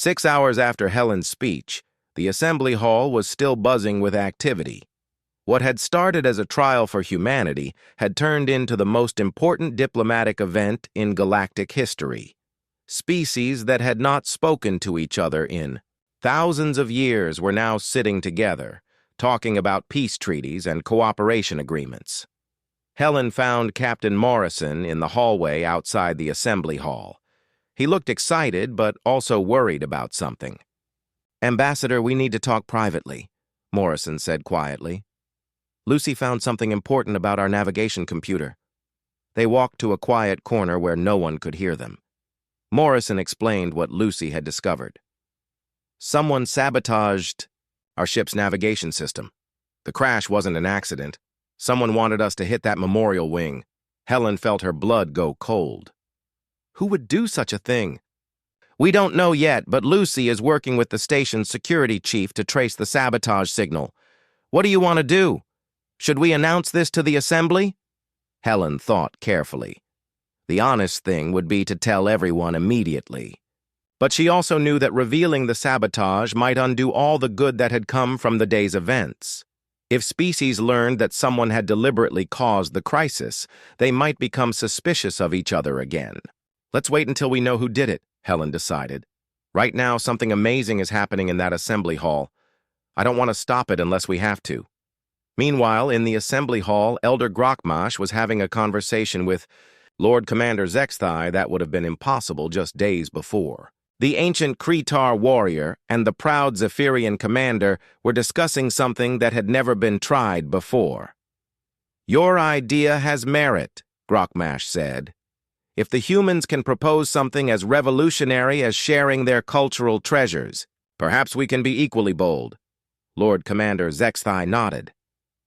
6 hours after Helen's speech, the assembly hall was still buzzing with activity. What had started as a trial for humanity had turned into the most important diplomatic event in galactic history. Species that had not spoken to each other in thousands of years were now sitting together, talking about peace treaties and cooperation agreements. Helen found Captain Morrison in the hallway outside the assembly hall. He looked excited, but also worried about something. "Ambassador, we need to talk privately," Morrison said quietly. "Lucy found something important about our navigation computer." They walked to a quiet corner where no one could hear them. Morrison explained what Lucy had discovered. "Someone sabotaged our ship's navigation system. The crash wasn't an accident. Someone wanted us to hit that memorial wing." Helen felt her blood go cold. "Who would do such a thing?" "We don't know yet, but Lucy is working with the station's security chief to trace the sabotage signal. What do you want to do? Should we announce this to the assembly?" Helen thought carefully. The honest thing would be to tell everyone immediately. But she also knew that revealing the sabotage might undo all the good that had come from the day's events. If species learned that someone had deliberately caused the crisis, they might become suspicious of each other again. "Let's wait until we know who did it," Helen decided. "Right now, something amazing is happening in that assembly hall. I don't want to stop it unless we have to." Meanwhile, in the assembly hall, Elder Grokmash was having a conversation with Lord Commander Zexthai that would have been impossible just days before. The ancient Kretar warrior and the proud Zephyrian commander were discussing something that had never been tried before. "Your idea has merit," Grokmash said. "If the humans can propose something as revolutionary as sharing their cultural treasures, perhaps we can be equally bold." Lord Commander Zexthai nodded.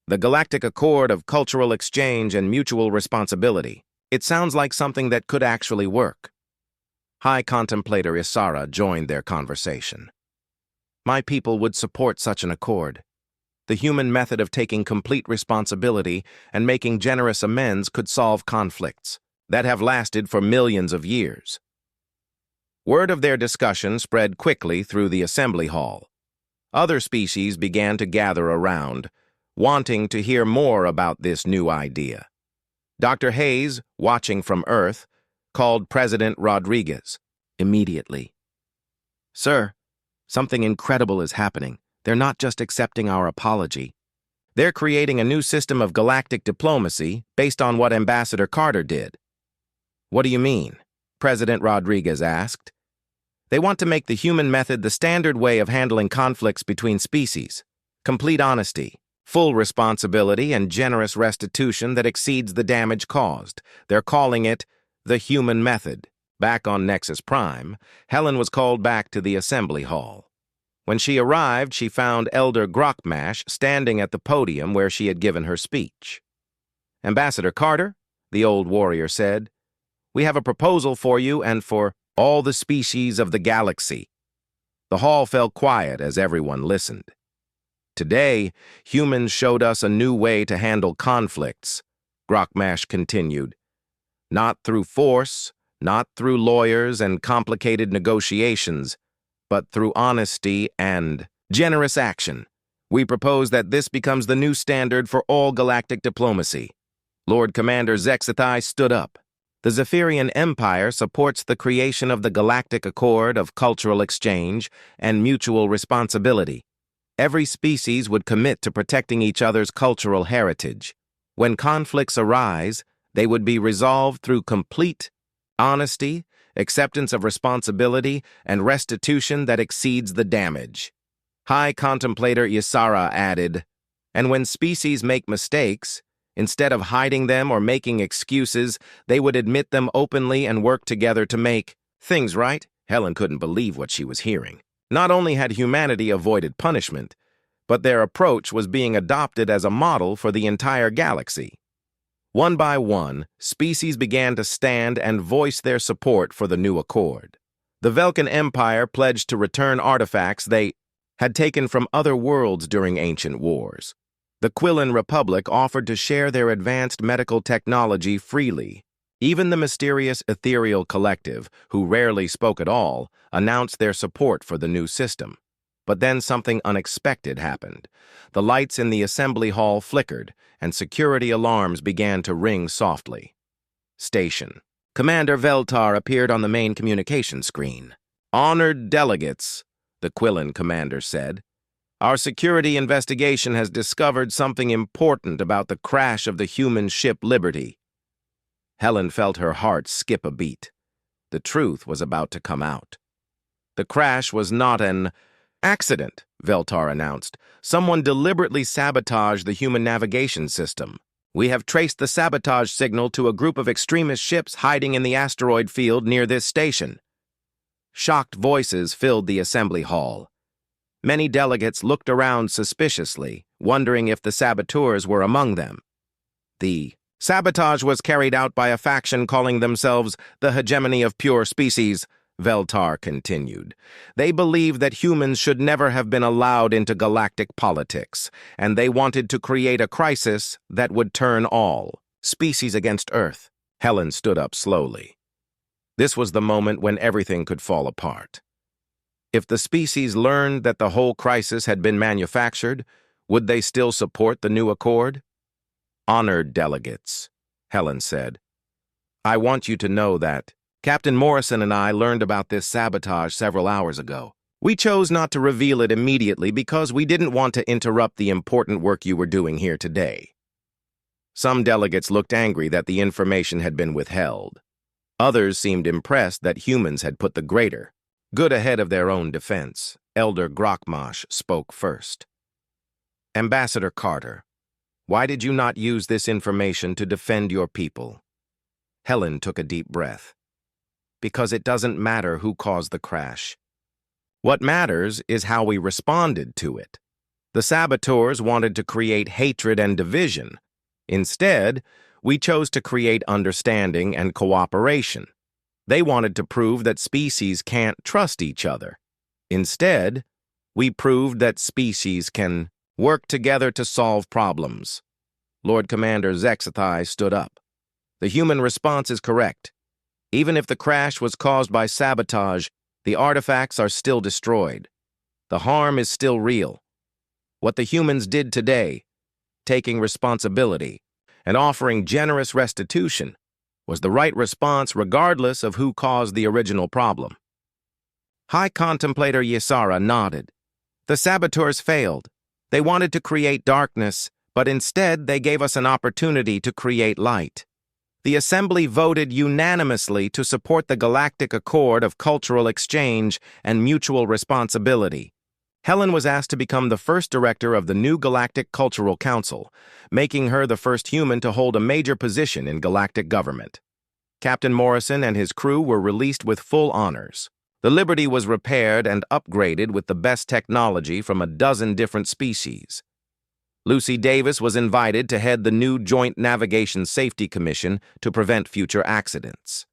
"The Galactic Accord of Cultural Exchange and Mutual Responsibility. It sounds like something that could actually work." High Contemplator Isara joined their conversation. "My people would support such an accord. The human method of taking complete responsibility and making generous amends could solve conflicts that have lasted for millions of years." Word of their discussion spread quickly through the assembly hall. Other species began to gather around, wanting to hear more about this new idea. Dr. Hayes, watching from Earth, called President Rodriguez immediately. "Sir, something incredible is happening. They're not just accepting our apology. They're creating a new system of galactic diplomacy based on what Ambassador Carter did." "What do you mean?" President Rodriguez asked. "They want to make the human method the standard way of handling conflicts between species. Complete honesty, full responsibility, and generous restitution that exceeds the damage caused. They're calling it the human method." Back on Nexus Prime, Helen was called back to the assembly hall. When she arrived, she found Elder Grokmash standing at the podium where she had given her speech. "Ambassador Carter," the old warrior said, "we have a proposal for you and for all the species of the galaxy." The hall fell quiet as everyone listened. "Today, humans showed us a new way to handle conflicts," Grokmash continued. "Not through force, not through lawyers and complicated negotiations, but through honesty and generous action. We propose that this becomes the new standard for all galactic diplomacy." Lord Commander Zexthai stood up. "The Zephyrian Empire supports the creation of the Galactic Accord of Cultural Exchange and Mutual Responsibility. Every species would commit to protecting each other's cultural heritage. When conflicts arise, they would be resolved through complete honesty, acceptance of responsibility, and restitution that exceeds the damage." High Contemplator Isara added, "And when species make mistakes, instead of hiding them or making excuses, they would admit them openly and work together to make things right." Helen couldn't believe what she was hearing. Not only had humanity avoided punishment, but their approach was being adopted as a model for the entire galaxy. One by one, species began to stand and voice their support for the new accord. The Velkan Empire pledged to return artifacts they had taken from other worlds during ancient wars. The Quillan Republic offered to share their advanced medical technology freely. Even the mysterious ethereal collective, who rarely spoke at all, announced their support for the new system. But then something unexpected happened. The lights in the assembly hall flickered, and security alarms began to ring softly. Station. Commander Veltar appeared on the main communication screen. "Honored delegates," the Quillen commander said. "Our security investigation has discovered something important about the crash of the human ship Liberty." Helen felt her heart skip a beat. The truth was about to come out. The crash was not an accident, Veltar announced. "Someone deliberately sabotaged the human navigation system. We have traced the sabotage signal to a group of extremist ships hiding in the asteroid field near this station." Shocked voices filled the assembly hall. Many delegates looked around suspiciously, wondering if the saboteurs were among them. The sabotage was carried out by a faction calling themselves the Hegemony of Pure Species, Veltar continued. "They believe that humans should never have been allowed into galactic politics, and they wanted to create a crisis that would turn all species against Earth." Helen stood up slowly. This was the moment when everything could fall apart. If the species learned that the whole crisis had been manufactured, would they still support the new accord? "Honored delegates," Helen said. "I want you to know that Captain Morrison and I learned about this sabotage several hours ago. We chose not to reveal it immediately because we didn't want to interrupt the important work you were doing here today." Some delegates looked angry that the information had been withheld. Others seemed impressed that humans had put the greater good ahead of their own defense. Elder Grokmash spoke first. "Ambassador Carter, why did you not use this information to defend your people?" Helen took a deep breath. "Because it doesn't matter who caused the crash. What matters is how we responded to it. The saboteurs wanted to create hatred and division. Instead, we chose to create understanding and cooperation. They wanted to prove that species can't trust each other. Instead, we proved that species can work together to solve problems." Lord Commander Zexathai stood up. "The human response is correct. Even if the crash was caused by sabotage, the artifacts are still destroyed. The harm is still real. What the humans did today, taking responsibility and offering generous restitution, was the right response regardless of who caused the original problem." High Contemplator Ysara nodded. "The saboteurs failed. They wanted to create darkness, but instead they gave us an opportunity to create light. The Assembly voted unanimously to support the Galactic Accord of Cultural Exchange and Mutual Responsibility. Helen was asked to become the first director of the new Galactic Cultural Council, making her the first human to hold a major position in galactic government. Captain Morrison and his crew were released with full honors. The Liberty was repaired and upgraded with the best technology from a dozen different species. Lucy Davis was invited to head the new Joint Navigation Safety Commission to prevent future accidents.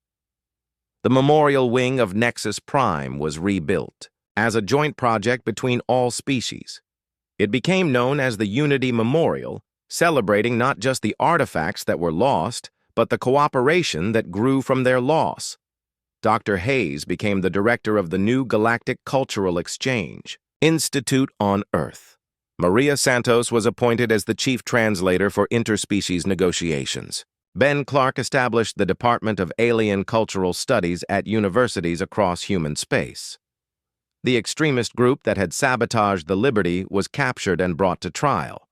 The memorial wing of Nexus Prime was rebuilt as a joint project between all species. It became known as the Unity Memorial, celebrating not just the artifacts that were lost, but the cooperation that grew from their loss. Dr. Hayes became the director of the new Galactic Cultural Exchange Institute on Earth. Maria Santos was appointed as the chief translator for interspecies negotiations. Ben Clark established the Department of Alien Cultural Studies at universities across human space. The extremist group that had sabotaged the Liberty was captured and brought to trial.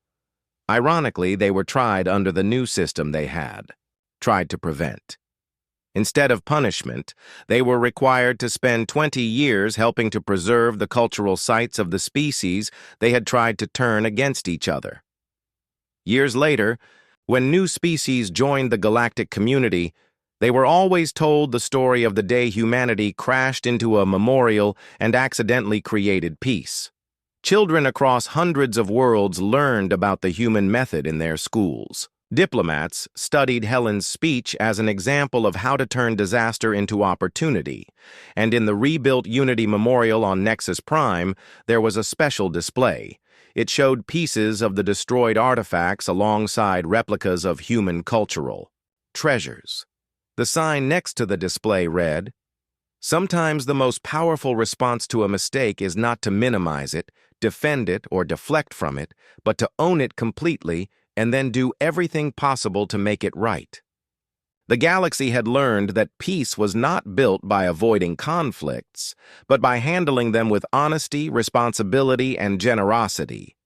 Ironically, they were tried under the new system they had tried to prevent. Instead of punishment, they were required to spend 20 years helping to preserve the cultural sites of the species they had tried to turn against each other. Years later, when new species joined the galactic community, they were always told the story of the day humanity crashed into a memorial and accidentally created peace. Children across hundreds of worlds learned about the human method in their schools. Diplomats studied Helen's speech as an example of how to turn disaster into opportunity, and in the rebuilt Unity Memorial on Nexus Prime, there was a special display. It showed pieces of the destroyed artifacts alongside replicas of human cultural treasures. The sign next to the display read, "Sometimes the most powerful response to a mistake is not to minimize it, defend it, or deflect from it, but to own it completely and then do everything possible to make it right." The galaxy had learned that peace was not built by avoiding conflicts, but by handling them with honesty, responsibility, and generosity.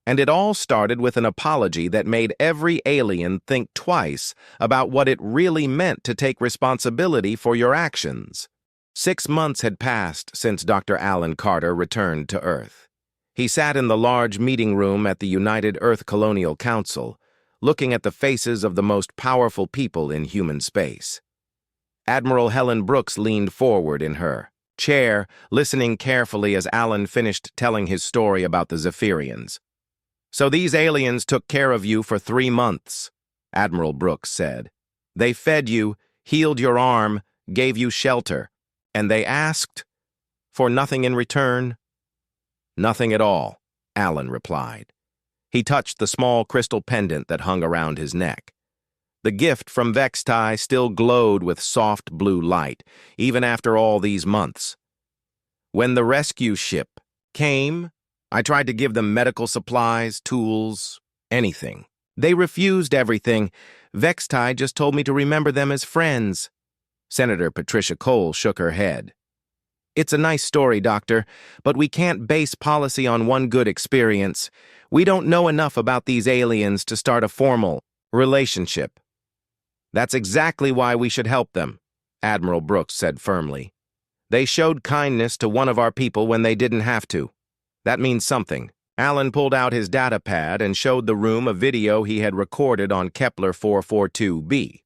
And it all started with an apology that made every alien think twice about what it really meant to take responsibility for your actions. 6 months had passed since Dr. Alan Carter returned to Earth. He sat in the large meeting room at the United Earth Colonial Council, looking at the faces of the most powerful people in human space. Admiral Helen Brooks leaned forward in her chair, listening carefully as Alan finished telling his story about the Zephyrians. "So these aliens took care of you for 3 months," Admiral Brooks said. "They fed you, healed your arm, gave you shelter, and they asked for nothing in return?" "Nothing at all," Alan replied. He touched the small crystal pendant that hung around his neck. The gift from Vextai still glowed with soft blue light, even after all these months. "When the rescue ship came, I tried to give them medical supplies, tools, anything. They refused everything. Vextai just told me to remember them as friends." Senator Patricia Cole shook her head. "It's a nice story, Doctor, but we can't base policy on one good experience. We don't know enough about these aliens to start a formal relationship." "That's exactly why we should help them," Admiral Brooks said firmly. "They showed kindness to one of our people when they didn't have to. That means something." Alan pulled out his data pad and showed the room a video he had recorded on Kepler 442b.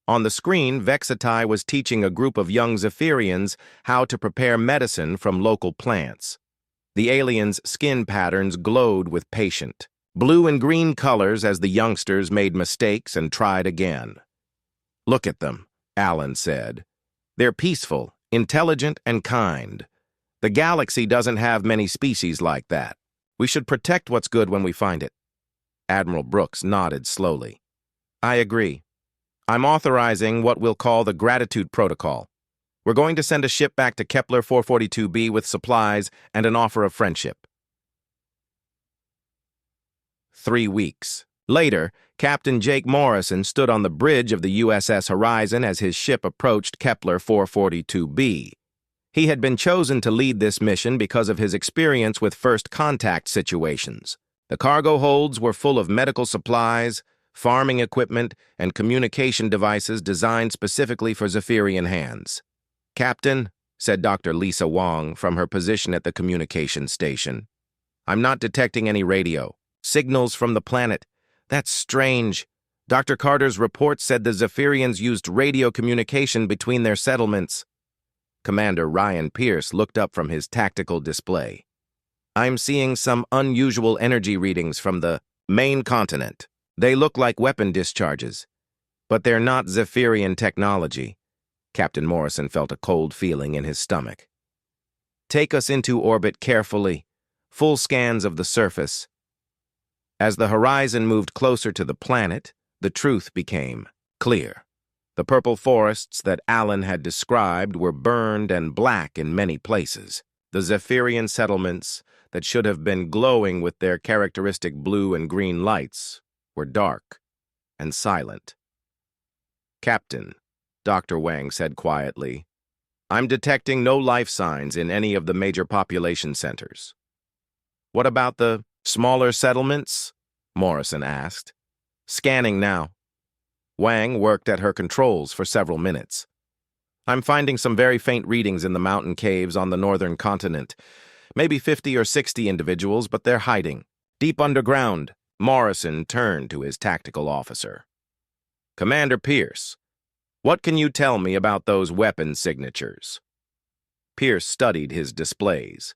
On the screen, Vextai was teaching a group of young Zephyrians how to prepare medicine from local plants. The aliens' skin patterns glowed with patient, blue and green colors as the youngsters made mistakes and tried again. "Look at them," Alan said. "They're peaceful, intelligent, and kind. The galaxy doesn't have many species like that. We should protect what's good when we find it." Admiral Brooks nodded slowly. "I agree. I'm authorizing what we'll call the Gratitude Protocol. We're going to send a ship back to Kepler 442b with supplies and an offer of friendship." 3 weeks later, Captain Jake Morrison stood on the bridge of the USS Horizon as his ship approached Kepler 442b. He had been chosen to lead this mission because of his experience with first contact situations. The cargo holds were full of medical supplies, farming equipment, and communication devices designed specifically for Zephyrian hands. "Captain," said Dr. Lisa Wong from her position at the communication station, "I'm not detecting any radio signals from the planet. That's strange. Dr. Carter's report said the Zephyrians used radio communication between their settlements." Commander Ryan Pierce looked up from his tactical display. "I'm seeing some unusual energy readings from the main continent. They look like weapon discharges, but they're not Zephyrian technology." Captain Morrison felt a cold feeling in his stomach. "Take us into orbit carefully. Full scans of the surface." As the horizon moved closer to the planet, the truth became clear. The purple forests that Alan had described were burned and black in many places. The Zephyrian settlements that should have been glowing with their characteristic blue and green lights were dark and silent. "Captain," Dr. Wang said quietly, "I'm detecting no life signs in any of the major population centers." "What about the smaller settlements?" Morrison asked. "Scanning now." Wang worked at her controls for several minutes. "I'm finding some very faint readings in the mountain caves on the northern continent. Maybe 50 or 60 individuals, but they're hiding. Deep underground." Morrison turned to his tactical officer. "Commander Pierce, what can you tell me about those weapon signatures?" Pierce studied his displays.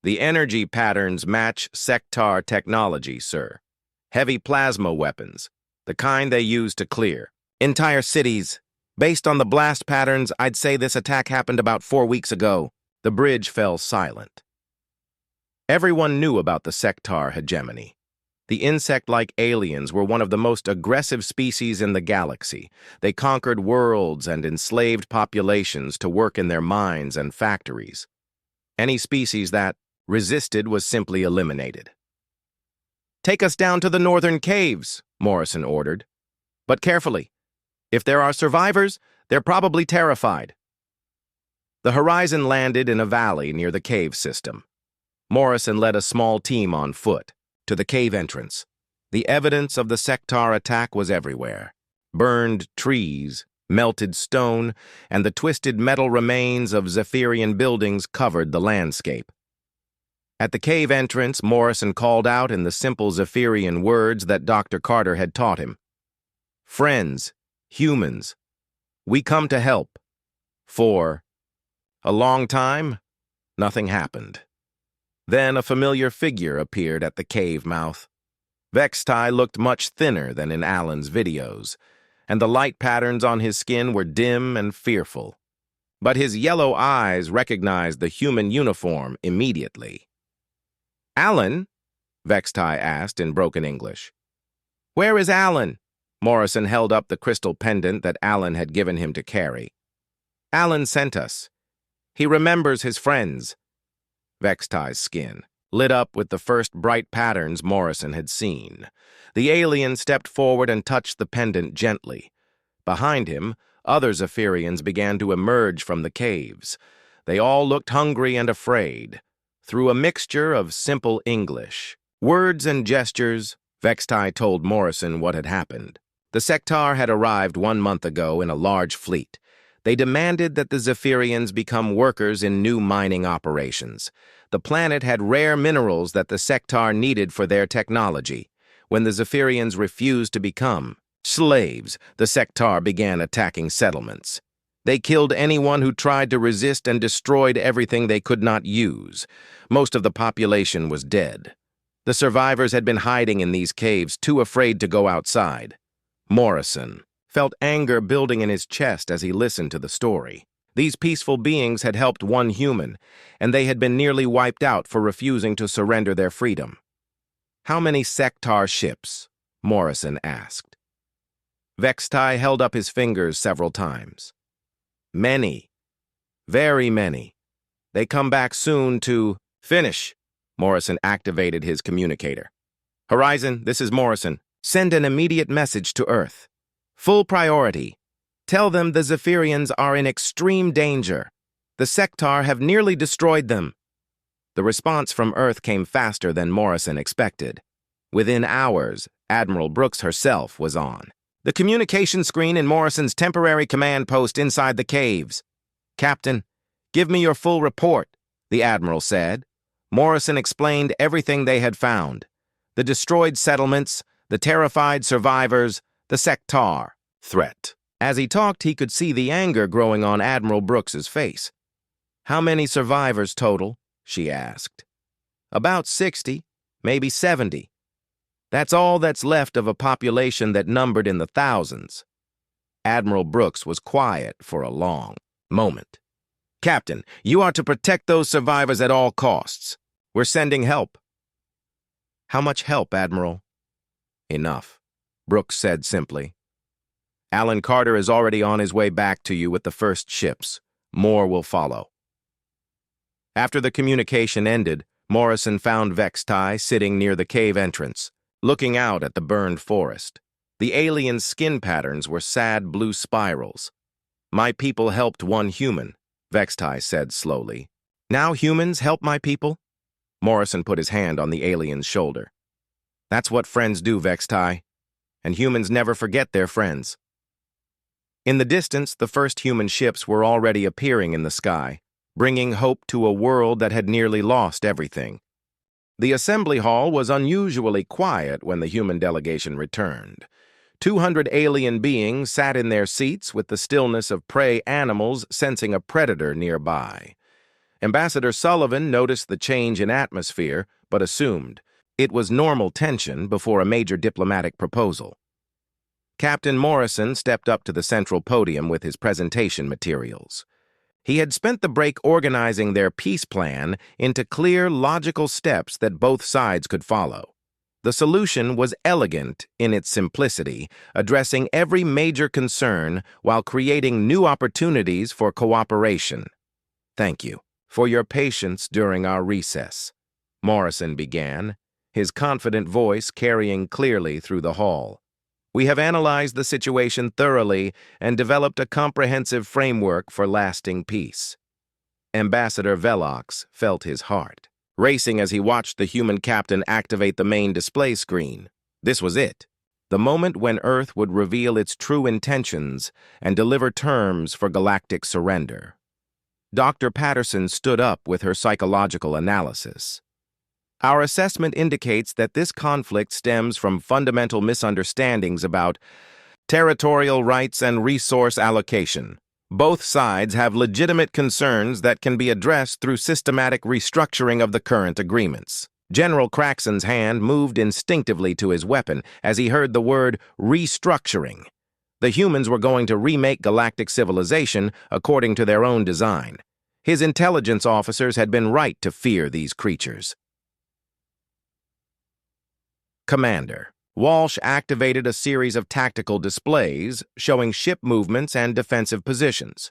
"The energy patterns match sectar technology, sir. Heavy plasma weapons, the kind they use to clear entire cities. Based on the blast patterns, I'd say this attack happened about 4 weeks ago." The bridge fell silent. Everyone knew about the sectar hegemony. The insect-like aliens were one of the most aggressive species in the galaxy. They conquered worlds and enslaved populations to work in their mines and factories. Any species that resisted was simply eliminated. "Take us down to the northern caves," Morrison ordered. "But carefully. If there are survivors, they're probably terrified." The Horizon landed in a valley near the cave system. Morrison led a small team on foot to the cave entrance. The evidence of the sectar attack was everywhere. Burned trees, melted stone, and the twisted metal remains of Zephyrian buildings covered the landscape. At the cave entrance, Morrison called out in the simple Zephyrian words that Dr. Carter had taught him. "Friends, humans, we come to help." For a long time, nothing happened. Then a familiar figure appeared at the cave mouth. Vextai looked much thinner than in Alan's videos, and the light patterns on his skin were dim and fearful. But his yellow eyes recognized the human uniform immediately. "Alan?" Vextai asked in broken English. "Where is Alan?" Morrison held up the crystal pendant that Alan had given him to carry. "Alan sent us. He remembers his friends." Vextai's skin lit up with the first bright patterns Morrison had seen. The alien stepped forward and touched the pendant gently. Behind him, other Zephyrians began to emerge from the caves. They all looked hungry and afraid. Through a mixture of simple English, words and gestures, Vextai told Morrison what had happened. The sectar had arrived 1 month ago in a large fleet. They demanded that the Zephyrians become workers in new mining operations. The planet had rare minerals that the sectar needed for their technology. When the Zephyrians refused to become slaves, the sectar began attacking settlements. They killed anyone who tried to resist and destroyed everything they could not use. Most of the population was dead. The survivors had been hiding in these caves, too afraid to go outside. Morrison felt anger building in his chest as he listened to the story. These peaceful beings had helped one human, and they had been nearly wiped out for refusing to surrender their freedom. "How many sectar ships?" Morrison asked. Vextai held up his fingers several times. "Many. Very many. They come back soon to..." "Finish." Morrison activated his communicator. "Horizon, this is Morrison. Send an immediate message to Earth. Full priority. Tell them the Zephyrians are in extreme danger. The sectar have nearly destroyed them." The response from Earth came faster than Morrison expected. Within hours, Admiral Brooks herself was on the communication screen in Morrison's temporary command post inside the caves. "Captain, give me your full report," the Admiral said. Morrison explained everything they had found. The destroyed settlements, the terrified survivors, the sectar threat. As he talked, he could see the anger growing on Admiral Brooks's face. "How many survivors total?" she asked. "About 60, maybe 70. That's all that's left of a population that numbered in the thousands." Admiral Brooks was quiet for a long moment. "Captain, you are to protect those survivors at all costs. We're sending help." "How much help, Admiral?" "Enough," Brooks said simply. "Alan Carter is already on his way back to you with the first ships. More will follow." After the communication ended, Morrison found Vextai sitting near the cave entrance, looking out at the burned forest. The alien skin patterns were sad blue spirals. "My people helped one human," Vextai said slowly. "Now humans help my people?" Morrison put his hand on the alien's shoulder. "That's what friends do, Vextai. And humans never forget their friends." In the distance, the first human ships were already appearing in the sky, bringing hope to a world that had nearly lost everything. The assembly hall was unusually quiet when the human delegation returned. 200 alien beings sat in their seats with the stillness of prey animals sensing a predator nearby. Ambassador Sullivan noticed the change in atmosphere, but assumed it was normal tension before a major diplomatic proposal. Captain Morrison stepped up to the central podium with his presentation materials. He had spent the break organizing their peace plan into clear, logical steps that both sides could follow. The solution was elegant in its simplicity, addressing every major concern while creating new opportunities for cooperation. "Thank you for your patience during our recess," Morrison began, his confident voice carrying clearly through the hall. "We have analyzed the situation thoroughly and developed a comprehensive framework for lasting peace." Ambassador Velox felt his heart racing as he watched the human captain activate the main display screen. This was it, the moment when Earth would reveal its true intentions and deliver terms for galactic surrender. Dr. Patterson stood up with her psychological analysis. "Our assessment indicates that this conflict stems from fundamental misunderstandings about territorial rights and resource allocation. Both sides have legitimate concerns that can be addressed through systematic restructuring of the current agreements." General Craxon's hand moved instinctively to his weapon as he heard the word restructuring. The humans were going to remake galactic civilization according to their own design. His intelligence officers had been right to fear these creatures. Commander Walsh activated a series of tactical displays showing ship movements and defensive positions.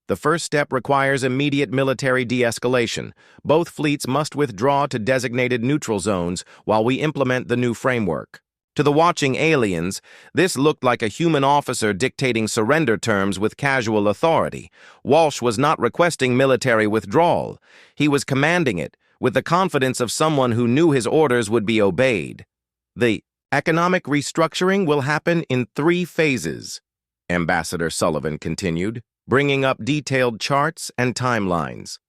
"The first step requires immediate military de-escalation. Both fleets must withdraw to designated neutral zones while we implement the new framework." To the watching aliens, this looked like a human officer dictating surrender terms with casual authority. Walsh was not requesting military withdrawal. He was commanding it with the confidence of someone who knew his orders would be obeyed. "The economic restructuring will happen in 3 phases, Ambassador Sullivan continued, bringing up detailed charts and timelines.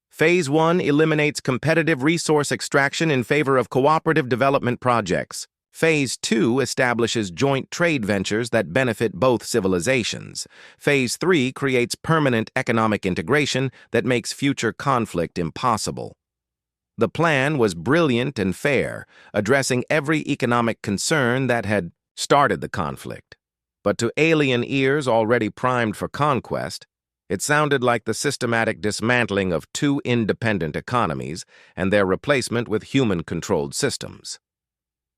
"Phase 1 eliminates competitive resource extraction in favor of cooperative development projects. Phase 2 establishes joint trade ventures that benefit both civilizations. Phase 3 creates permanent economic integration that makes future conflict impossible." The plan was brilliant and fair, addressing every economic concern that had started the conflict. But to alien ears already primed for conquest, it sounded like the systematic dismantling of 2 independent economies and their replacement with human-controlled systems.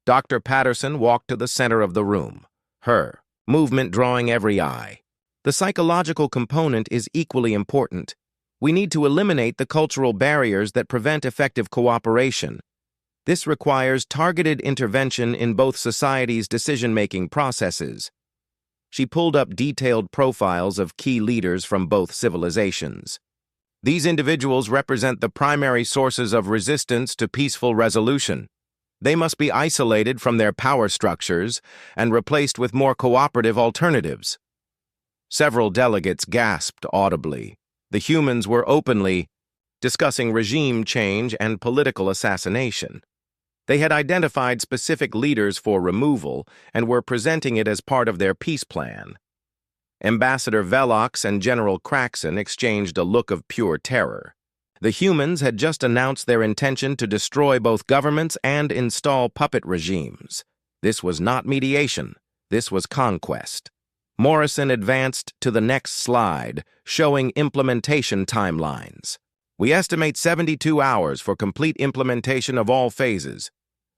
Dr. Patterson walked to the center of the room, her movement drawing every eye. "The psychological component is equally important. We need to eliminate the cultural barriers that prevent effective cooperation. This requires targeted intervention in both societies' decision-making processes." She pulled up detailed profiles of key leaders from both civilizations. "These individuals represent the primary sources of resistance to peaceful resolution. They must be isolated from their power structures and replaced with more cooperative alternatives." Several delegates gasped audibly. The humans were openly discussing regime change and political assassination. They had identified specific leaders for removal and were presenting it as part of their peace plan. Ambassador Velox and General Craxon exchanged a look of pure terror. The humans had just announced their intention to destroy both governments and install puppet regimes. This was not mediation. This was conquest. Morrison advanced to the next slide, showing implementation timelines. "We estimate 72 hours for complete implementation of all phases.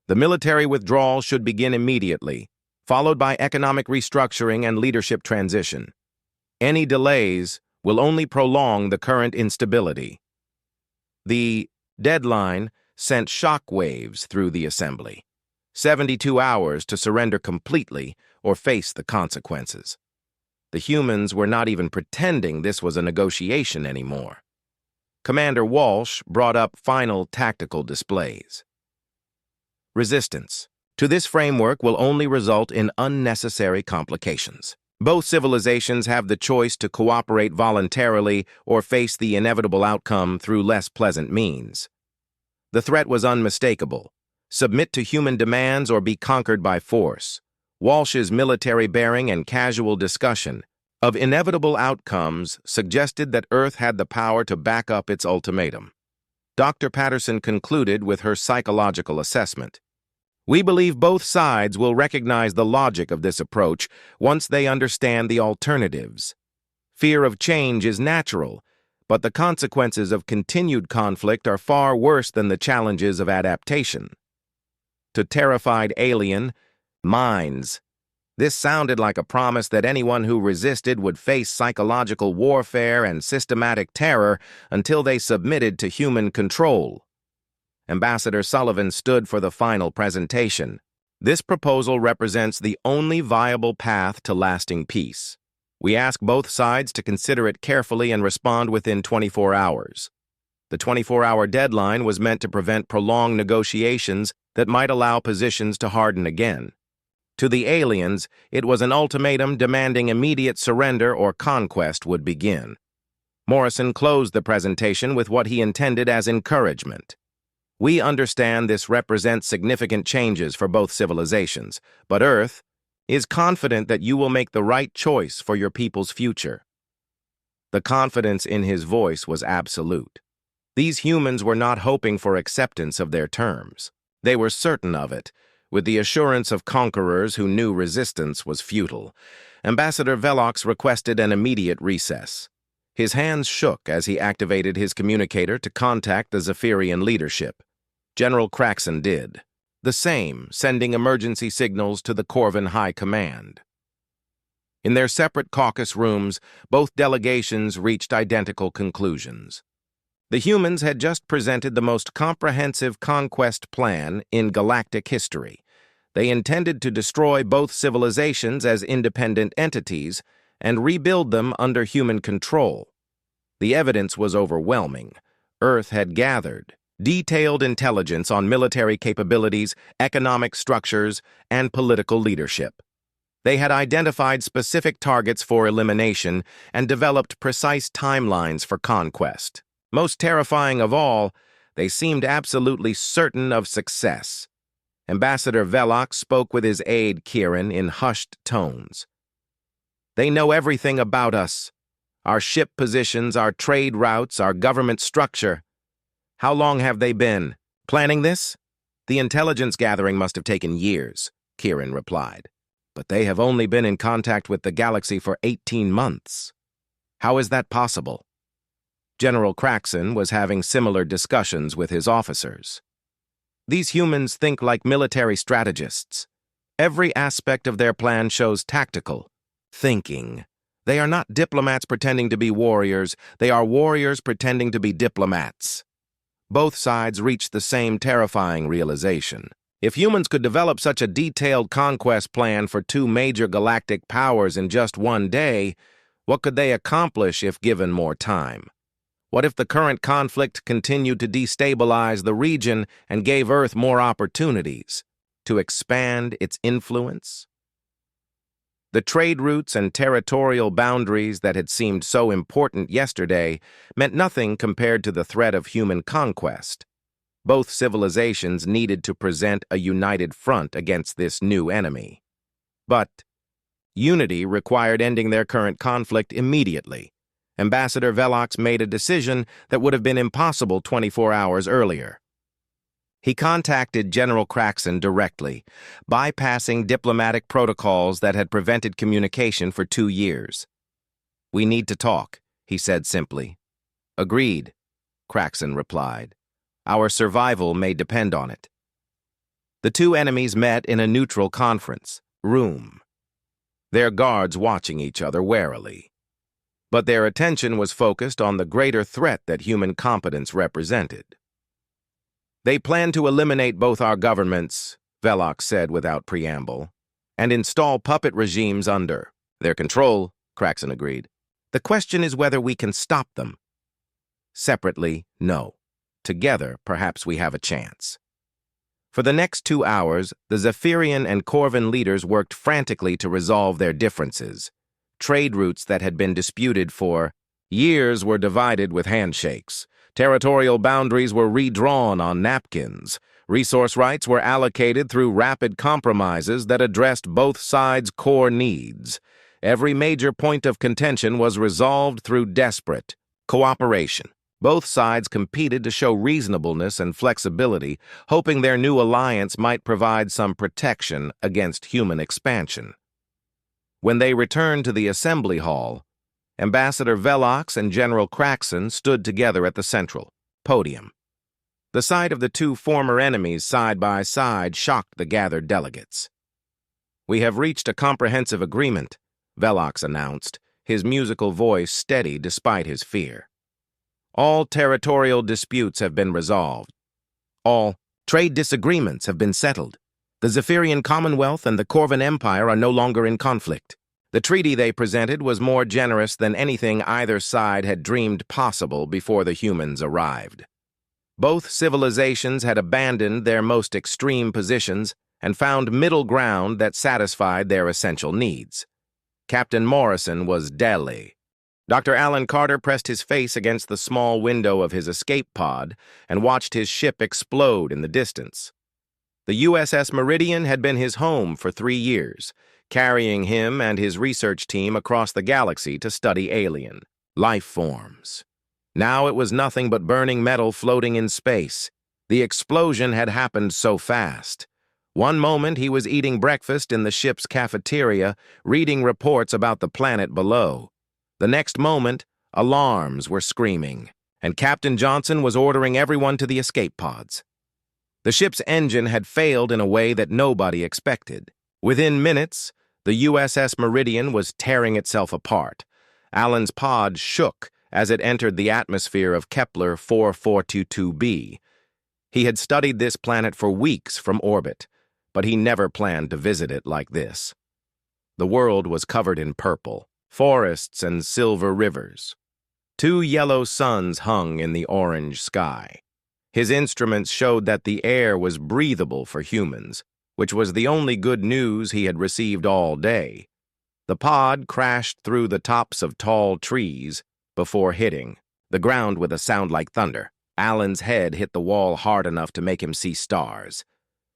The military withdrawal should begin immediately, followed by economic restructuring and leadership transition. Any delays will only prolong the current instability." The deadline sent shockwaves through the assembly. 72 hours to surrender completely or face the consequences. The humans were not even pretending this was a negotiation anymore. Commander Walsh brought up final tactical displays. "Resistance to this framework will only result in unnecessary complications. Both civilizations have the choice to cooperate voluntarily or face the inevitable outcome through less pleasant means. The threat was unmistakable. Submit to human demands or be conquered by force." Walsh's military bearing and casual discussion of inevitable outcomes suggested that Earth had the power to back up its ultimatum. Dr. Patterson concluded with her psychological assessment. "We believe both sides will recognize the logic of this approach once they understand the alternatives. Fear of change is natural, but the consequences of continued conflict are far worse than the challenges of adaptation." to terrified alien minds. This sounded like a promise that anyone who resisted would face psychological warfare and systematic terror until they submitted to human control. Ambassador Sullivan stood for the final presentation. This proposal represents the only viable path to lasting peace. We ask both sides to consider it carefully and respond within 24 hours. The 24-hour deadline was meant to prevent prolonged negotiations that might allow positions to harden again. To the aliens, it was an ultimatum demanding immediate surrender or conquest would begin. Morrison closed the presentation with what he intended as encouragement. We understand this represents significant changes for both civilizations, but Earth is confident that you will make the right choice for your people's future. The confidence in his voice was absolute. These humans were not hoping for acceptance of their terms. They were certain of it, with the assurance of conquerors who knew resistance was futile. Ambassador Velox requested an immediate recess. His hands shook as he activated his communicator to contact the Zephyrian leadership. General Craxon did the same, sending emergency signals to the Corvin High Command. In their separate caucus rooms, both delegations reached identical conclusions. The humans had just presented the most comprehensive conquest plan in galactic history. They intended to destroy both civilizations as independent entities and rebuild them under human control. The evidence was overwhelming. Earth had gathered detailed intelligence on military capabilities, economic structures, and political leadership. They had identified specific targets for elimination and developed precise timelines for conquest. Most terrifying of all, they seemed absolutely certain of success. Ambassador Velox spoke with his aide Kieran in hushed tones. They know everything about us. Our ship positions, our trade routes, our government structure. How long have they been planning this? The intelligence gathering must have taken years, Kieran replied. But they have only been in contact with the galaxy for 18 months. How is that possible? General Craxon was having similar discussions with his officers. These humans think like military strategists. Every aspect of their plan shows tactical thinking. They are not diplomats pretending to be warriors. They are warriors pretending to be diplomats. Both sides reached the same terrifying realization. If humans could develop such a detailed conquest plan for two major galactic powers in just one day, what could they accomplish if given more time? What if the current conflict continued to destabilize the region and gave Earth more opportunities to expand its influence? The trade routes and territorial boundaries that had seemed so important yesterday meant nothing compared to the threat of human conquest. Both civilizations needed to present a united front against this new enemy. But unity required ending their current conflict immediately. Ambassador Velox made a decision that would have been impossible 24 hours earlier. He contacted General Craxon directly, bypassing diplomatic protocols that had prevented communication for 2 years. "We need to talk," he said simply. "Agreed," Craxon replied. "Our survival may depend on it." The two enemies met in a neutral conference room, their guards watching each other warily. But their attention was focused on the greater threat that human competence represented. "They plan to eliminate both our governments," Velox said without preamble, "and install puppet regimes under their control," Craxon agreed. "The question is whether we can stop them. Separately, no. Together, perhaps we have a chance." For the next 2 hours, the Zephyrian and Corvin leaders worked frantically to resolve their differences. Trade routes that had been disputed for years were divided with handshakes. Territorial boundaries were redrawn on napkins. Resource rights were allocated through rapid compromises that addressed both sides' core needs. Every major point of contention was resolved through desperate cooperation. Both sides competed to show reasonableness and flexibility, hoping their new alliance might provide some protection against human expansion. When they returned to the assembly hall, Ambassador Velox and General Craxon stood together at the central podium. The sight of the two former enemies side by side shocked the gathered delegates. "We have reached a comprehensive agreement," Velox announced, his musical voice steady despite his fear. "All territorial disputes have been resolved. All trade disagreements have been settled. The Zephyrian Commonwealth and the Corvan Empire are no longer in conflict." The treaty they presented was more generous than anything either side had dreamed possible before the humans arrived. Both civilizations had abandoned their most extreme positions and found middle ground that satisfied their essential needs. Captain Morrison was deli. Dr. Alan Carter pressed his face against the small window of his escape pod and watched his ship explode in the distance. The USS Meridian had been his home for 3 years, carrying him and his research team across the galaxy to study alien life forms. Now it was nothing but burning metal floating in space. The explosion had happened so fast. One moment he was eating breakfast in the ship's cafeteria, reading reports about the planet below. The next moment, alarms were screaming, and Captain Johnson was ordering everyone to the escape pods. The ship's engine had failed in a way that nobody expected. Within minutes, the USS Meridian was tearing itself apart. Alan's pod shook as it entered the atmosphere of Kepler 4422b. He had studied this planet for weeks from orbit, but he never planned to visit it like this. The world was covered in purple, forests and silver rivers. 2 yellow suns hung in the orange sky. His instruments showed that the air was breathable for humans, which was the only good news he had received all day. The pod crashed through the tops of tall trees before hitting the ground with a sound like thunder. Alan's head hit the wall hard enough to make him see stars.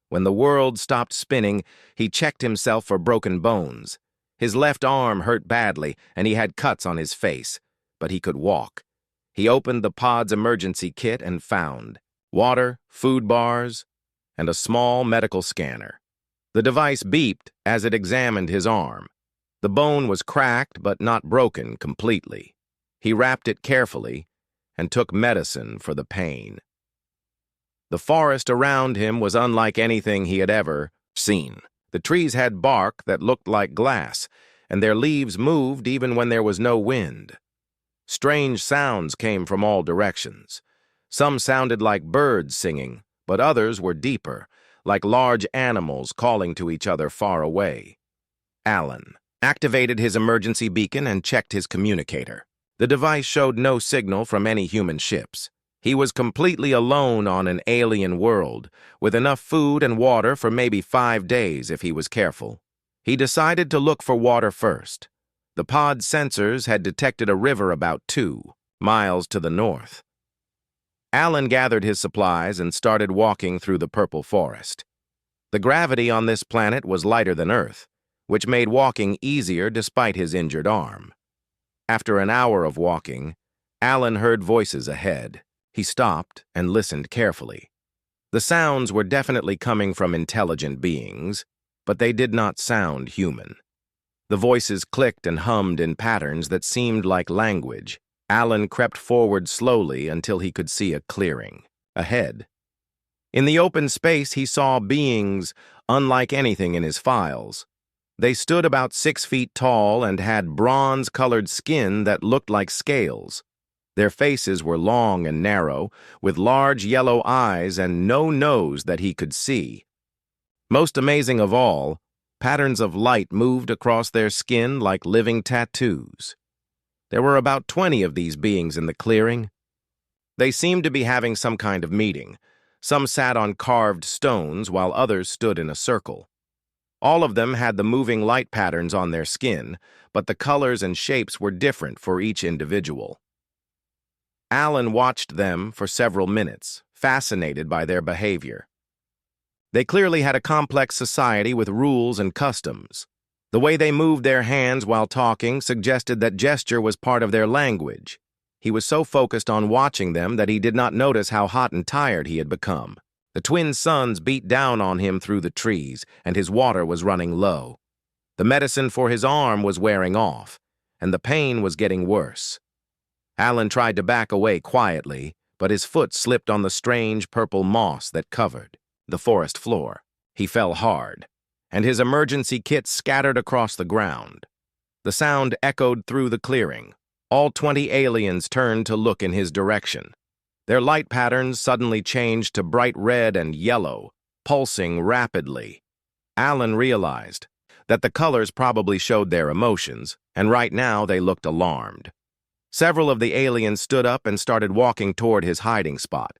When the world stopped spinning, he checked himself for broken bones. His left arm hurt badly, and he had cuts on his face, but he could walk. He opened the pod's emergency kit and found water, food bars, and a small medical scanner. The device beeped as it examined his arm. The bone was cracked but not broken completely. He wrapped it carefully and took medicine for the pain. The forest around him was unlike anything he had ever seen. The trees had bark that looked like glass, and their leaves moved even when there was no wind. Strange sounds came from all directions. Some sounded like birds singing, but others were deeper, like large animals calling to each other far away. Alan activated his emergency beacon and checked his communicator. The device showed no signal from any human ships. He was completely alone on an alien world, with enough food and water for maybe 5 days if he was careful. He decided to look for water first. The pod's sensors had detected a river about 2 miles to the north. Alan gathered his supplies and started walking through the purple forest. The gravity on this planet was lighter than Earth, which made walking easier despite his injured arm. After an hour of walking, Alan heard voices ahead. He stopped and listened carefully. The sounds were definitely coming from intelligent beings, but they did not sound human. The voices clicked and hummed in patterns that seemed like language. Alan crept forward slowly until he could see a clearing ahead. In the open space, he saw beings unlike anything in his files. They stood about 6 feet tall and had bronze-colored skin that looked like scales. Their faces were long and narrow, with large yellow eyes and no nose that he could see. Most amazing of all, patterns of light moved across their skin like living tattoos. There were about 20 of these beings in the clearing. They seemed to be having some kind of meeting. Some sat on carved stones while others stood in a circle. All of them had the moving light patterns on their skin, but the colors and shapes were different for each individual. Alan watched them for several minutes, fascinated by their behavior. They clearly had a complex society with rules and customs. The way they moved their hands while talking suggested that gesture was part of their language. He was so focused on watching them that he did not notice how hot and tired he had become. The twin suns beat down on him through the trees, and his water was running low. The medicine for his arm was wearing off, and the pain was getting worse. Alan tried to back away quietly, but his foot slipped on the strange purple moss that covered the forest floor. He fell hard, and his emergency kit scattered across the ground. The sound echoed through the clearing. All 20 aliens turned to look in his direction. Their light patterns suddenly changed to bright red and yellow, pulsing rapidly. Alan realized that the colors probably showed their emotions, and right now they looked alarmed. Several of the aliens stood up and started walking toward his hiding spot.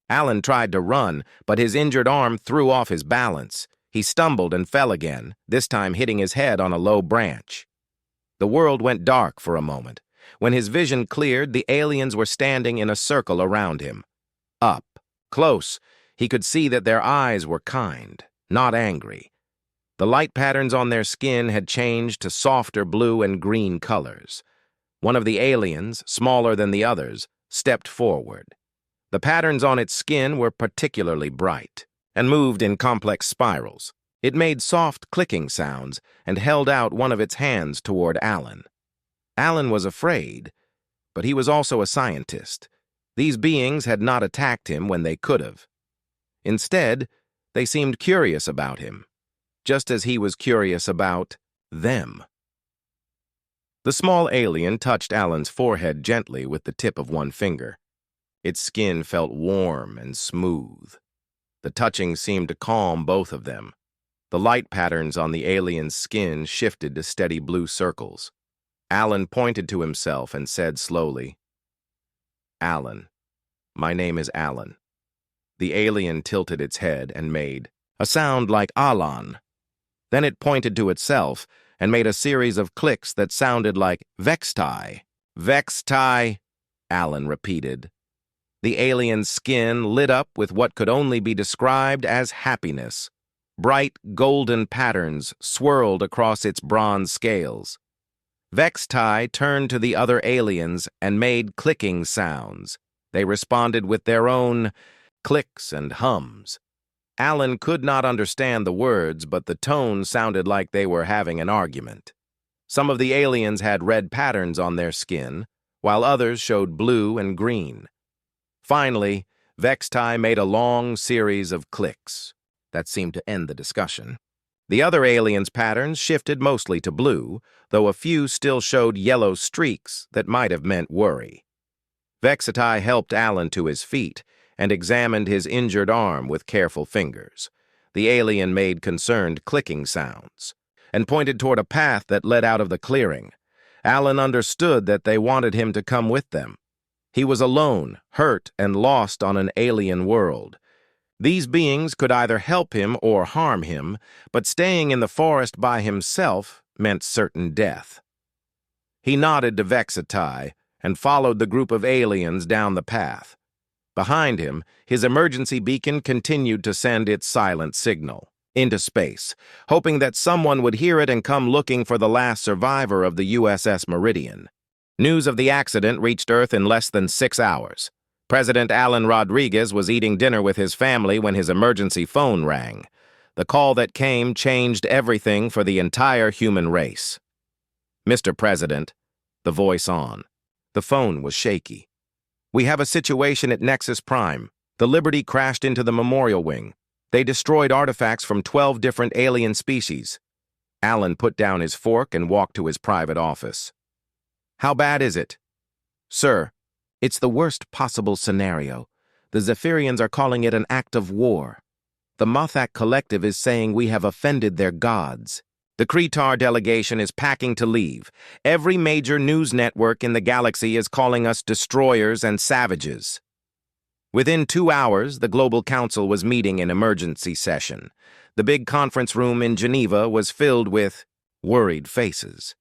Alan tried to run, but his injured arm threw off his balance. He stumbled and fell again, this time hitting his head on a low branch. The world went dark for a moment. When his vision cleared, the aliens were standing in a circle around him. Up, close, he could see that their eyes were kind, not angry. The light patterns on their skin had changed to softer blue and green colors. One of the aliens, smaller than the others, stepped forward. The patterns on its skin were particularly bright and moved in complex spirals. It made soft clicking sounds and held out one of its hands toward Alan. Alan was afraid, but he was also a scientist. These beings had not attacked him when they could have. Instead, they seemed curious about him, just as he was curious about them. The small alien touched Alan's forehead gently with the tip of one finger. Its skin felt warm and smooth. The touching seemed to calm both of them. The light patterns on the alien's skin shifted to steady blue circles. Alan pointed to himself and said slowly, "Alan. My name is Alan." The alien tilted its head and made a sound like Alan. Then it pointed to itself and made a series of clicks that sounded like Vextai. Vextai, Alan repeated. The alien's skin lit up with what could only be described as happiness. Bright golden patterns swirled across its bronze scales. Vextai turned to the other aliens and made clicking sounds. They responded with their own clicks and hums. Alan could not understand the words, but the tone sounded like they were having an argument. Some of the aliens had red patterns on their skin, while others showed blue and green. Finally, Vextai made a long series of clicks. That seemed to end the discussion. The other aliens' patterns shifted mostly to blue, though a few still showed yellow streaks that might have meant worry. Vextai helped Alan to his feet and examined his injured arm with careful fingers. The alien made concerned clicking sounds and pointed toward a path that led out of the clearing. Alan understood that they wanted him to come with them. He was alone, hurt, and lost on an alien world. These beings could either help him or harm him, but staying in the forest by himself meant certain death. He nodded to Vextai and followed the group of aliens down the path. Behind him, his emergency beacon continued to send its silent signal into space, hoping that someone would hear it and come looking for the last survivor of the USS Meridian. News of the accident reached Earth in less than 6 hours. President Alan Rodriguez was eating dinner with his family when his emergency phone rang. The call that came changed everything for the entire human race. "Mr. President," the voice on. The phone was shaky. "We have a situation at Nexus Prime. The Liberty crashed into the Memorial Wing. They destroyed artifacts from 12 different alien species." Alan put down his fork and walked to his private office. "How bad is it?" "Sir, it's the worst possible scenario. The Zephyrians are calling it an act of war. The Mothak Collective is saying we have offended their gods. The Kretar delegation is packing to leave. Every major news network in the galaxy is calling us destroyers and savages." Within 2 hours, the Global Council was meeting in emergency session. The big conference room in Geneva was filled with worried faces.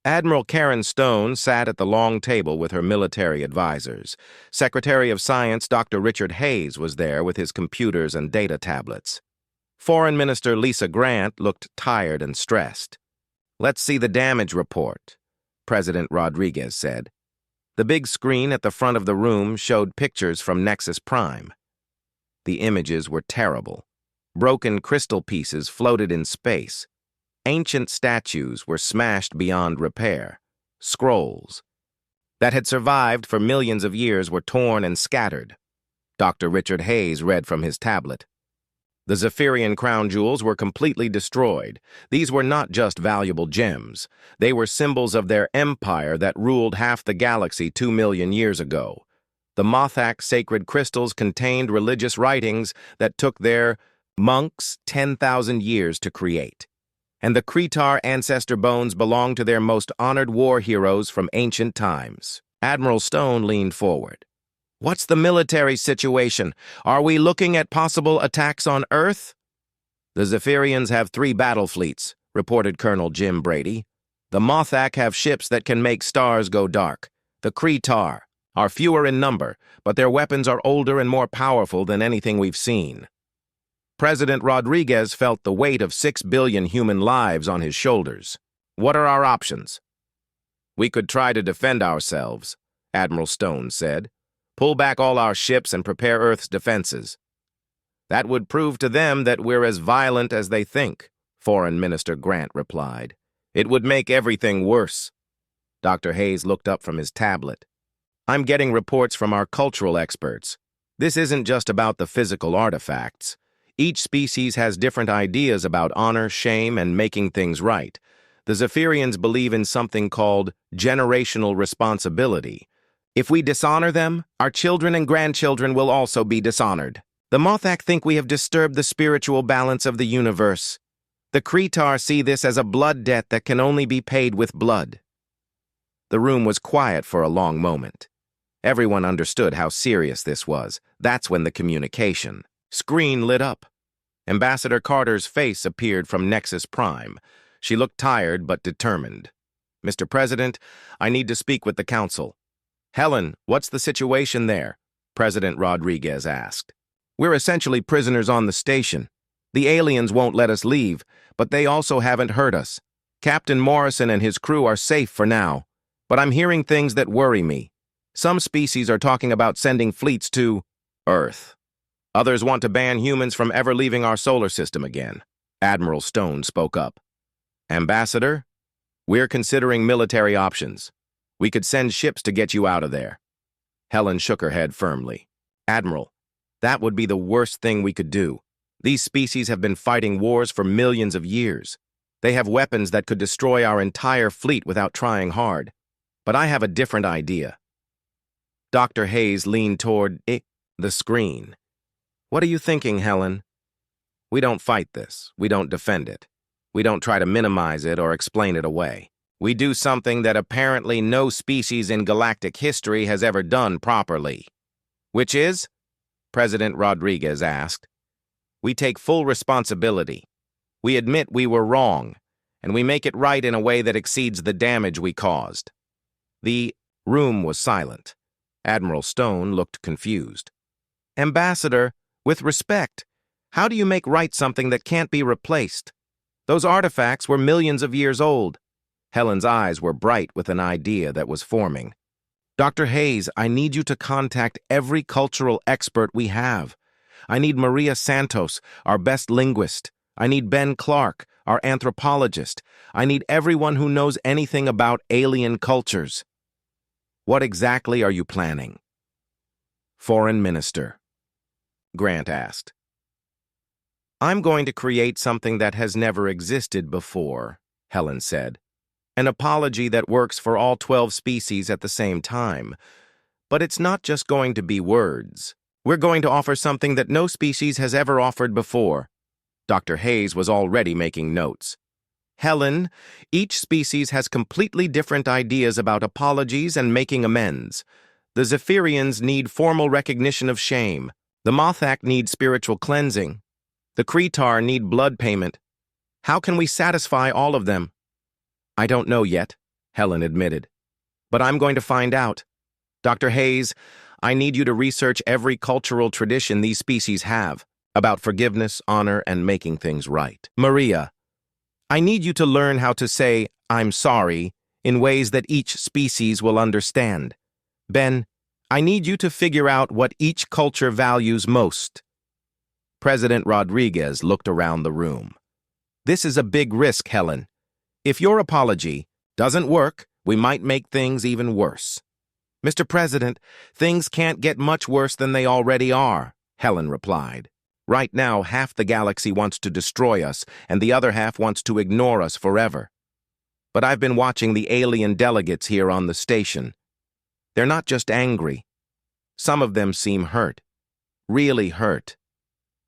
Admiral Karen Stone sat at the long table with her military advisors. Secretary of Science Dr. Richard Hayes was there with his computers and data tablets. Foreign Minister Lisa Grant looked tired and stressed. "Let's see the damage report," President Rodriguez said. The big screen at the front of the room showed pictures from Nexus Prime. The images were terrible. Broken crystal pieces floated in space. Ancient statues were smashed beyond repair. Scrolls. that had survived for millions of years were torn and scattered. Dr. Richard Hayes read from his tablet. The Zephyrian crown jewels were completely destroyed. These were not just valuable gems. They were symbols of their empire that ruled half the galaxy 2 million years ago. The Mothak sacred crystals contained religious writings that took their monks 10,000 years to create. And the Kretar ancestor bones belonged to their most honored war heroes from ancient times. Admiral Stone leaned forward. What's the military situation? Are we looking at possible attacks on Earth? The Zephyrians have 3 battle fleets, reported Colonel Jim Brady. The Mothak have ships that can make stars go dark. The Kretar are fewer in number, but their weapons are older and more powerful than anything we've seen. President Rodriguez felt the weight of 6 billion human lives on his shoulders. What are our options? We could try to defend ourselves, Admiral Stone said. Pull back all our ships and prepare Earth's defenses. That would prove to them that we're as violent as they think, Foreign Minister Grant replied. It would make everything worse. Dr. Hayes looked up from his tablet. I'm getting reports from our cultural experts. This isn't just about the physical artifacts. Each species has different ideas about honor, shame, and making things right. The Zephyrians believe in something called generational responsibility. If we dishonor them, our children and grandchildren will also be dishonored. The Mothak think we have disturbed the spiritual balance of the universe. The Kretar see this as a blood debt that can only be paid with blood. The room was quiet for a long moment. Everyone understood how serious this was. That's when the communication screen lit up. Ambassador Carter's face appeared from Nexus Prime. She looked tired but determined. Mr. President, I need to speak with the Council. Helen, what's the situation there? President Rodriguez asked. We're essentially prisoners on the station. The aliens won't let us leave, but they also haven't hurt us. Captain Morrison and his crew are safe for now, but I'm hearing things that worry me. Some species are talking about sending fleets to Earth. Others want to ban humans from ever leaving our solar system again. Admiral Stone spoke up. Ambassador, we're considering military options. We could send ships to get you out of there. Helen shook her head firmly. Admiral, that would be the worst thing we could do. These species have been fighting wars for millions of years. They have weapons that could destroy our entire fleet without trying hard. But I have a different idea. Dr. Hayes leaned toward the screen. What are you thinking, Helen? We don't fight this. We don't defend it. We don't try to minimize it or explain it away. We do something that apparently no species in galactic history has ever done properly. Which is? President Rodriguez asked. We take full responsibility. We admit we were wrong, and we make it right in a way that exceeds the damage we caused. The room was silent. Admiral Stone looked confused. Ambassador, with respect, how do you make right something that can't be replaced? Those artifacts were millions of years old. Helen's eyes were bright with an idea that was forming. Dr. Hayes, I need you to contact every cultural expert we have. I need Maria Santos, our best linguist. I need Ben Clark, our anthropologist. I need everyone who knows anything about alien cultures. What exactly are you planning? Foreign Minister. Grant asked. I'm going to create something that has never existed before, Helen said. An apology that works for all 12 species at the same time. But it's not just going to be words. We're going to offer something that no species has ever offered before. Dr. Hayes was already making notes. Helen, each species has completely different ideas about apologies and making amends. The Zephyrians need formal recognition of shame. The Mothak need spiritual cleansing. The Kretar need blood payment. How can we satisfy all of them? I don't know yet, Helen admitted. But I'm going to find out. Dr. Hayes, I need you to research every cultural tradition these species have about forgiveness, honor, and making things right. Maria, I need you to learn how to say, I'm sorry, in ways that each species will understand. Ben, I need you to figure out what each culture values most. President Rodriguez looked around the room. This is a big risk, Helen. If your apology doesn't work, we might make things even worse. Mr. President, things can't get much worse than they already are, Helen replied. Right now, half the galaxy wants to destroy us, and the other half wants to ignore us forever. But I've been watching the alien delegates here on the station. They're not just angry. Some of them seem hurt. Really hurt.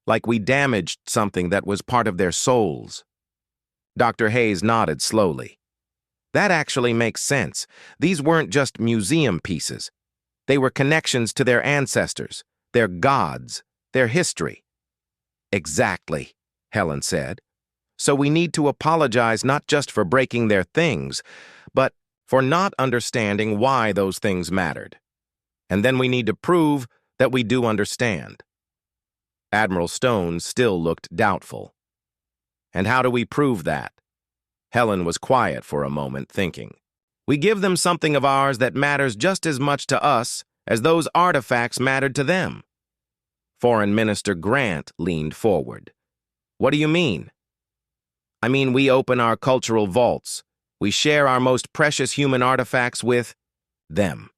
Like we damaged something that was part of their souls. Dr. Hayes nodded slowly. That actually makes sense. These weren't just museum pieces. They were connections to their ancestors, their gods, their history. Exactly, Helen said. So we need to apologize not just for breaking their things, but for not understanding why those things mattered. And then we need to prove that we do understand. Admiral Stone still looked doubtful. And how do we prove that? Helen was quiet for a moment, thinking. We give them something of ours that matters just as much to us as those artifacts mattered to them. Foreign Minister Grant leaned forward. What do you mean? I mean, we open our cultural vaults. We share our most precious human artifacts with them.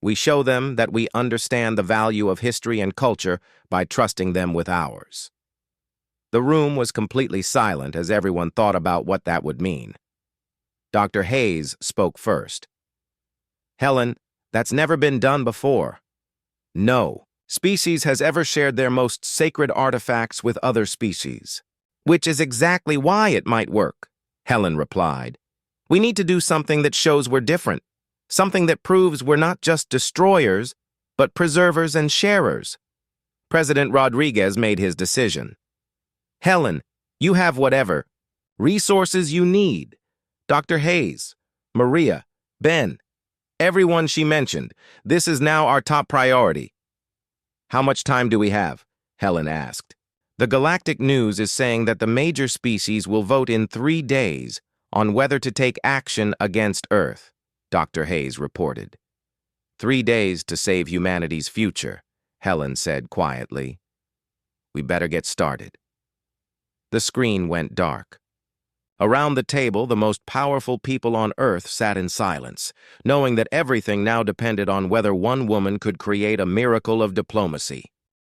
We show them that we understand the value of history and culture by trusting them with ours. The room was completely silent as everyone thought about what that would mean. Dr. Hayes spoke first. Helen, that's never been done before. No species has ever shared their most sacred artifacts with other species. Which is exactly why it might work, Helen replied. We need to do something that shows we're different. Something that proves we're not just destroyers, but preservers and sharers. President Rodriguez made his decision. Helen, you have whatever resources you need. Dr. Hayes, Maria, Ben, everyone she mentioned. This is now our top priority. How much time do we have? Helen asked. The Galactic News is saying that the major species will vote in 3 days on whether to take action against Earth, Dr. Hayes reported. 3 days to save humanity's future, Helen said quietly. We better get started. The screen went dark. Around the table, the most powerful people on Earth sat in silence, knowing that everything now depended on whether one woman could create a miracle of diplomacy.